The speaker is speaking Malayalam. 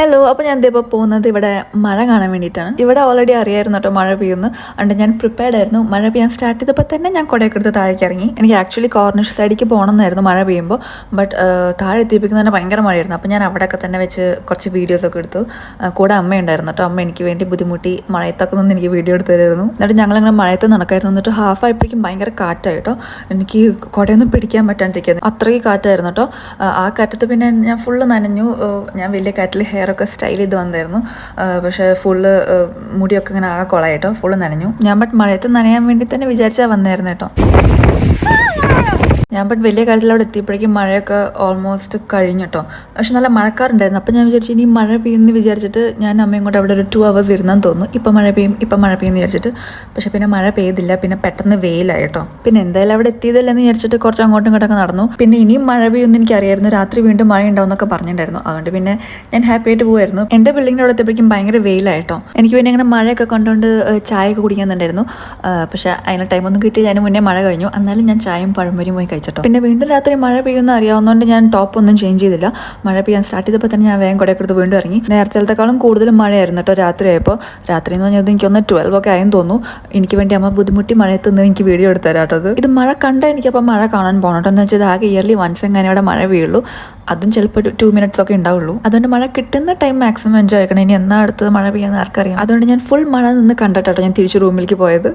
ഹലോ, അപ്പോൾ ഞാൻ ഇപ്പോൾ പോകുന്നത് ഇവിടെ മഴ കാണാൻ വേണ്ടിയിട്ടാണ്. ഇവിടെ ഓൾറെഡി അറിയായിരുന്നു കേട്ടോ മഴ പെയ്യുന്നു. അതുകൊണ്ട് ഞാൻ പ്രിപ്പയർഡ് ആയിരുന്നു. മഴ പെയ്യാൻ സ്റ്റാർട്ട് ചെയ്തപ്പോൾ തന്നെ ഞാൻ കുടയൊക്കെ എടുത്ത് താഴേക്ക് ഇറങ്ങി. എനിക്ക് ആക്ച്വലി കോർണിഷ് സൈഡിലേക്ക് പോകണമെന്നായിരുന്നു മഴ പെയ്യുമ്പോൾ. ബട്ട് താഴെ എത്തിപ്പിക്കുന്ന തന്നെ ഭയങ്കര മഴയായിരുന്നു. അപ്പോൾ ഞാൻ അവിടെയൊക്കെ തന്നെ വെച്ച് കുറച്ച് വീഡിയോസൊക്കെ എടുത്തു. കൂടെ അമ്മയുണ്ടായിരുന്നു കേട്ടോ. അമ്മ എനിക്ക് വേണ്ടി ബുദ്ധിമുട്ടി മഴയത്തൊക്കെ നിന്ന് എനിക്ക് വീഡിയോ എടുത്ത് തരുമായിരുന്നു. എന്നിട്ട് ഞങ്ങളിങ്ങനെ മഴയത്ത് നടക്കായിരുന്നു. എന്നിട്ട് ഹാഫ് ആയപ്പോഴേക്കും ഭയങ്കര കാറ്റായിട്ടോ. എനിക്ക് കുടയൊന്നും പിടിക്കാൻ പറ്റാണ്ടിരിക്കുന്നത് അത്രയും കാറ്റായിരുന്നു കേട്ടോ. ആ കാറ്റത്ത് പിന്നെ ഞാൻ ഫുള്ള് നനഞ്ഞു. ഞാൻ വലിയ കാറ്റിൽ ഹെയറൊക്കെ സ്റ്റൈൽ ചെയ്ത് വന്നായിരുന്നു. പക്ഷേ ഫുള്ള് മുടിയൊക്കെ ഇങ്ങനെ ആകെ കൊളായിട്ടോ, ഫുള്ള് നനഞ്ഞു. ഞാൻ ബട്ട് മഴയത്ത് നനയാൻ വേണ്ടി തന്നെ വിചാരിച്ചാൽ വന്നായിരുന്നു കേട്ടോ. ഞാൻ ബട്ട് വലിയ കാലത്തിൽ അവിടെ എത്തിയപ്പോഴേക്കും മഴയൊക്കെ ഓൾമോസ്റ്റ് കഴിഞ്ഞു കേട്ടോ. പക്ഷെ നല്ല മഴക്കാറുണ്ടായിരുന്നു. അപ്പോൾ ഞാൻ വിചാരിച്ചു ഇനി മഴ പെയ്യുമെന്ന് വിചാരിച്ചിട്ട് ഞാൻ അമ്മയും കൊണ്ട് അവിടെ ഒരു 2 hours ഇരുന്നെന്ന് തോന്നുന്നു. ഇപ്പം മഴ പെയ്യുമെന്ന് വിചാരിച്ചിട്ട്. പക്ഷെ പിന്നെ മഴ പെയ്തില്ല. പിന്നെ പെട്ടെന്ന് വെയിലായി കേട്ടോ. പിന്നെ എന്തായാലും അവിടെ എത്തിയതല്ലെന്ന് വിചാരിച്ചിട്ട് കുറച്ച് അങ്ങോട്ടും ഇങ്ങോട്ടൊക്കെ നടന്നു. പിന്നെ ഇനിയും മഴ പെയ്യുമെന്ന് എനിക്കറിയായിരുന്നു. രാത്രി വീണ്ടും മഴ ഉണ്ടാവും എന്നൊക്കെ പറഞ്ഞിട്ടുണ്ടായിരുന്നു. അതുകൊണ്ട് പിന്നെ ഞാൻ ഹാപ്പി ആയിട്ട് പോകുമായിരുന്നു. എൻ്റെ ബിൽഡിങ്ങിൻ്റെ അവിടെ എത്തിയപ്പോഴേക്കും ഭയങ്കര വെയിലായിട്ടോ. എനിക്ക് പിന്നെ ഇങ്ങനെ മഴയൊക്കെ കണ്ടുകൊണ്ട് ചായയൊക്കെ കുടിക്കുന്നുണ്ടായിരുന്നു. പക്ഷേ അതിന് ടൈമൊന്നും കിട്ടി. അതിന് മുന്നേ മഴ കഴിഞ്ഞു. എന്നാലും ഞാൻ ചായയും പഴംപൊരിയും പോയി കഴിച്ചിട്ടോ. പിന്നെ വീണ്ടും രാത്രി മഴ പെയ്യുമെന്ന് അറിയാവുന്നതുകൊണ്ട് ഞാൻ ടോപ്പ് ഒന്നും ചേഞ്ച് ചെയ്തില്ല. മഴ പെയ്യാൻ സ്റ്റാർട്ട് ചെയ്തപ്പോൾ തന്നെ ഞാൻ വേഗം കുടയൊക്കെ എടുത്ത് വീണ്ടും ഇറങ്ങി. നേരത്തേക്കാളും കൂടുതൽ മഴയായിരുന്നു കേട്ടോ രാത്രിയായപ്പോൾ. രാത്രി എന്ന് പറഞ്ഞാൽ എനിക്കൊന്ന് 12 ഒക്കെ ആയെന്ന് തോന്നുന്നു. എനിക്ക് വേണ്ടി അമ്മ ബുദ്ധിമുട്ടി മഴയത്ത് നിന്ന് എനിക്ക് വീഡിയോ എടുത്ത് തരാം കേട്ടോ. ഇത് മഴ കണ്ടാൽ എനിക്കപ്പോൾ മഴ കാണാൻ പോകണം കേട്ടോ. എന്ന് വെച്ചാൽ ആകെ ഇയർലി വൺസ് എങ്ങനെ ഇവിടെ മഴ വീഴുള്ളൂ. അതും ചിലപ്പോൾ 2 minutes ഒക്കെ ഉണ്ടാവുള്ളൂ. അതുകൊണ്ട് മഴ കിട്ടുന്ന ടൈം മാക്സിമം എൻജോയ് ആക്കണം. ഇനി എന്നാ അടുത്തത് മഴ പെയ്യാന്ന് ആർക്കറിയാം. അതുകൊണ്ട് ഞാൻ ഫുൾ മഴ നിന്ന് കണ്ടിട്ടോ ഞാൻ തിരിച്ച് റൂമിലേക്ക് പോയത്.